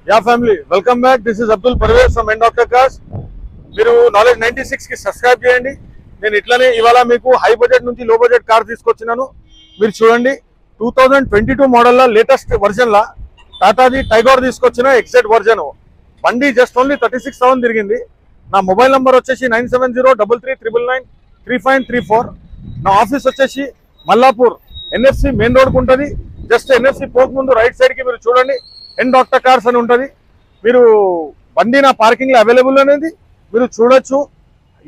Yeah family welcome back. This is Abdul Parvez from end doctor cars. మీరు knowledge 96 కి subscribe చేయండి. నేను ఇట్లానే ఇవాళ మీకు హై బడ్జెట్ నుంచి లో బడ్జెట్ కార్ తీసుకొచ్చినాను. మీరు చూడండి 2022 మోడల్ లేటెస్ట్ వర్జన్ లా టాటాది టైగర్ తీసుకొచ్చిన ఎక్సెట్ వర్జన్. బండి జస్ట్ ఓన్లీ 36,000 తిరిగింది. నా మొబైల్ నంబర్ వచ్చేసి 9703393534. నా ఆఫీస్ వచ్చేసి మల్లాపూర్ ఎన్ఎఫ్సి మెయిన్ రోడ్ కు ఉంటుంది. జస్ట్ ఎన్ఎఫ్సి పోక ముందు రైట్ సైడ్ కి మీరు చూడండి ఎండ్ డాక్టర్ కార్స్ అని ఉంటుంది. మీరు బండి నా పార్కింగ్ లో అవైలబుల్ అనేది మీరు చూడొచ్చు.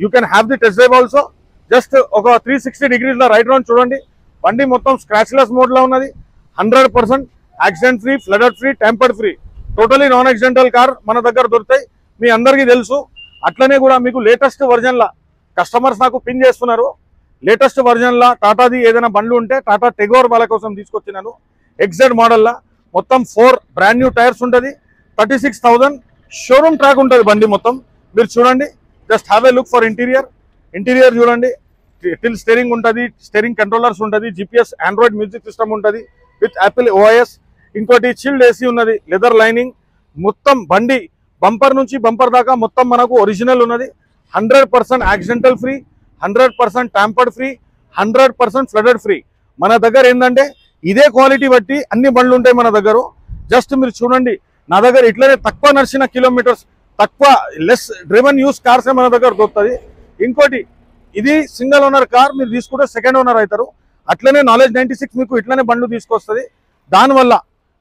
You can have the test drive also. Just ఒక 360 degrees లో రైట్ రౌండ్ చూడండి. బండి మొత్తం స్క్రాచ్లెస్ మోడ్ లో ఉన్నది. 100% accident free, flooded free, tampered free, totally non accidental car మన దగ్గర దొరుకుతాయి. మీ అందరికీ తెలుసు. అట్లనే కూడా మీకు లేటెస్ట్ వర్జన్ లా కస్టమర్స్ నాకు పిన్ చేస్తున్నారు. లేటెస్ట్ వర్జన్ లా టాటాది ఏదైనా బండ్లు ఉంటే టాటా టెగోర్ వాళ్ళ కోసం తీసుకొచ్చినాను. ఎగ్జాక్ట్ మోడల్ లా మొత్తం 4 బ్రాండ్ న్యూ టైర్స్ ఉంటుంది. 36,000 షోరూమ్ ట్రాక్ ఉంటుంది బండి మొత్తం. మీరు చూడండి. Just have a look for interior. Interior చూడండి. టిల్ స్టీరింగ్ ఉంటుంది, స్టీరింగ్ కంట్రోలర్స్ ఉంటుంది, జిపిఎస్ ఆండ్రాయిడ్ మ్యూజిక్ సిస్టమ్ ఉంటుంది విత్ యాపిల్ ఓఎస్. ఇంకోటి చిల్డ్ ఏసీ ఉన్నది, లెదర్ లైనింగ్. మొత్తం బండి బంపర్ నుంచి బంపర్ దాకా మొత్తం మనకు ఒరిజినల్ ఉన్నది. 100% accidental free, 100% tampered free, 100% flooded free. మన దగ్గర ఏంటంటే ఇదే క్వాలిటీ బట్టి అన్ని బండ్లు ఉంటాయి మన దగ్గర. జస్ట్ మీరు చూడండి. నా దగ్గర ఇట్లనే తక్కువ నడిచిన కిలోమీటర్స్, తక్కువ లెస్ డ్రివెన్ యూస్ కార్సే మన దగ్గర దొరుకుతుంది. ఇంకోటి ఇది సింగిల్ ఓనర్ కార్, మీరు తీసుకుంటే సెకండ్ ఓనర్ అవుతారు. అట్లనే నాలెడ్జ్ 96 మీకు ఇట్లనే బండ్లు తీసుకొస్తుంది. దానివల్ల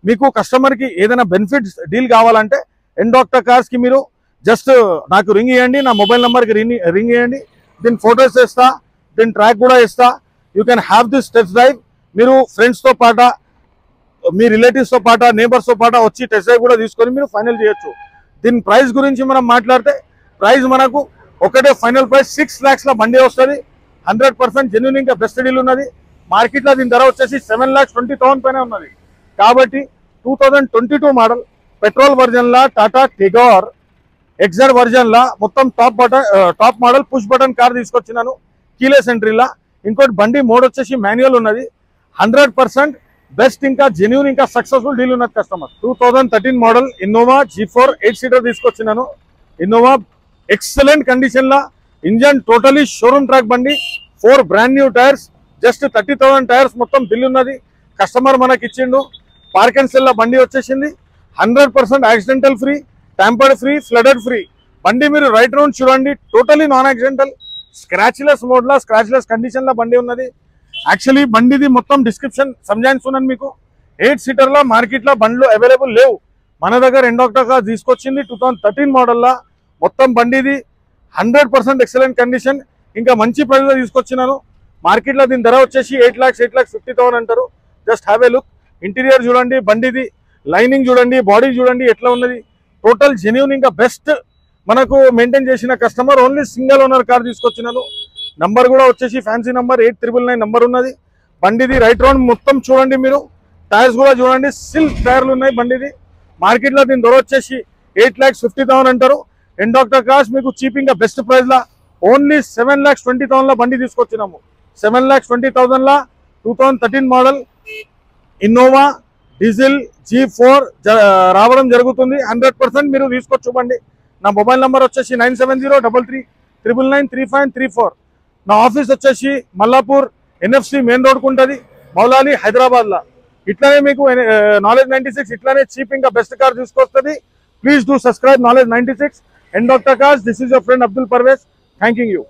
మీకు కస్టమర్కి ఏదైనా బెనిఫిట్స్ డీల్ కావాలంటే ఎండ్ డాక్టర్ కార్స్కి మీరు జస్ట్ నాకు రింగ్ ఇవ్వండి. నా మొబైల్ నెంబర్కి రింగ్ ఇవ్వండి. దీని ఫొటోస్ ఇస్తా, దీని ట్రాక్ కూడా ఇస్తా. You can have this test drive. మీరు ఫ్రెండ్స్తో పాట, మీ రిలేటివ్స్తో పాట, నేబర్స్తో పాట వచ్చి టెస్ట్ డ్రైవ్ కూడా తీసుకొని మీరు ఫైనల్ చేయొచ్చు. దీని ప్రైస్ గురించి మనం మాట్లాడితే ప్రైస్ మనకు ఒకటే ఫైనల్ ప్రైస్ 6 lakhs లో బండి వస్తుంది. 100% జెన్యూన్, ఇంకా బెస్ట్ డీల్ ఉన్నది. మార్కెట్లో దీని ధర వచ్చేసి 7,20,000 పైన ఉన్నది. కాబట్టి 2022 మోడల్ పెట్రోల్ వర్జన్ లా టాటా టిగోర్ ఎగ్జాక్ట్ వర్జన్ లా మొత్తం top model push button car తీసుకొచ్చినాను. కీలెస్ ఎంట్రీలా. ఇంకోటి బండి మోడ్ వచ్చేసి మాన్యువల్ ఉన్నది. 100% బెస్ట్, ఇంకా జెన్యూన్, ఇంకా సక్సెస్ఫుల్ డీల్ ఉన్నది customer. 2013 model Innova G4 8 seater తీసుకొచ్చినాను. ఇన్నోవా ఎక్సలెంట్ కండిషన్ లా, ఇంజన్ టోటలీ షోరూమ్ ట్రాక్ బండి. 4 brand new tyres, just 30,000 tyres మొత్తం బిల్ ఉన్నది. కస్టమర్ మనకి ఇచ్చిండు. పార్క్ అండ్ సెల్ లా బండి వచ్చేసింది. 100% accidental free, tampered free, flooded free. బండి మీరు రైట్ రౌండ్ చూడండి. Totally non accidental, scratchless mode లా, స్క్రాచ్లెస్ కండిషన్ లా బండి ఉన్నది. యాక్చువల్లీ బండిది మొత్తం డిస్క్రిప్షన్ సంజాయిస్తున్నాను మీకు. 8 సీటర్ లా మార్కెట్ లో బండ్లు అవైలబుల్ లేవు. మన దగ్గర ఎండ్ డాక్టర్ కార్ తీసుకొచ్చింది 2013 మోడల్ లా. మొత్తం బండిది 100% ఎక్సలెంట్ కండిషన్, ఇంకా మంచి ప్రైస్ లో తీసుకొచ్చినాను. మార్కెట్ లో దీని ధర వచ్చేసి 8,50,000 అంటారు. Just have a look. Interior చూడండి, బండిది లైనింగ్ చూడండి, బాడీ చూడండి ఎట్లా ఉన్నది. టోటల్ జెన్యూన్, ఇంకా బెస్ట్ మనకు మెయింటైన్ చేసిన customer. Only single owner car తీసుకొచ్చినాను. నంబర్ కూడా వచ్చేసి ఫ్యాన్సీ నంబర్ 8999 నంబర్ ఉన్నది. బండిది రైట్ రౌండ్ మొత్తం చూడండి. మీరు టైర్స్ కూడా చూడండి, సిల్క్ టైర్లు ఉన్నాయి బండిది. మార్కెట్ లో దీని ధర వచ్చేసి 8,50,000 అంటారు. ఎండ్ డాక్టర్ కార్స్ మీకు చీప్, ఇంకా బెస్ట్ ప్రైస్ లా ఓన్లీ 7,20,000 లా బండి తీసుకొచ్చినాము. 7,20,000 లా 2013 మోడల్ ఇన్నోవా డీజిల్ G4 రావడం జరుగుతుంది. 100% మీరు తీసుకొచ్చు బండి. నా మొబైల్ నెంబర్ వచ్చేసి 9703399534. నా ఆఫీస్ వచ్చేసి మల్లాపూర్ ఎన్ఎఫ్సి మెయిన్ రోడ్ కు ఉంటుంది, మౌలాలి హైదరాబాద్ లా. ఇట్లానే మీకు నాలెడ్జ్ 96 ఇట్లానే చీప్, ఇంకా బెస్ట్ కార్ తీసుకొస్తుంది. Please do subscribe knowledge 96 end doctor cars. This is your friend Abdul Parvez, thanking you.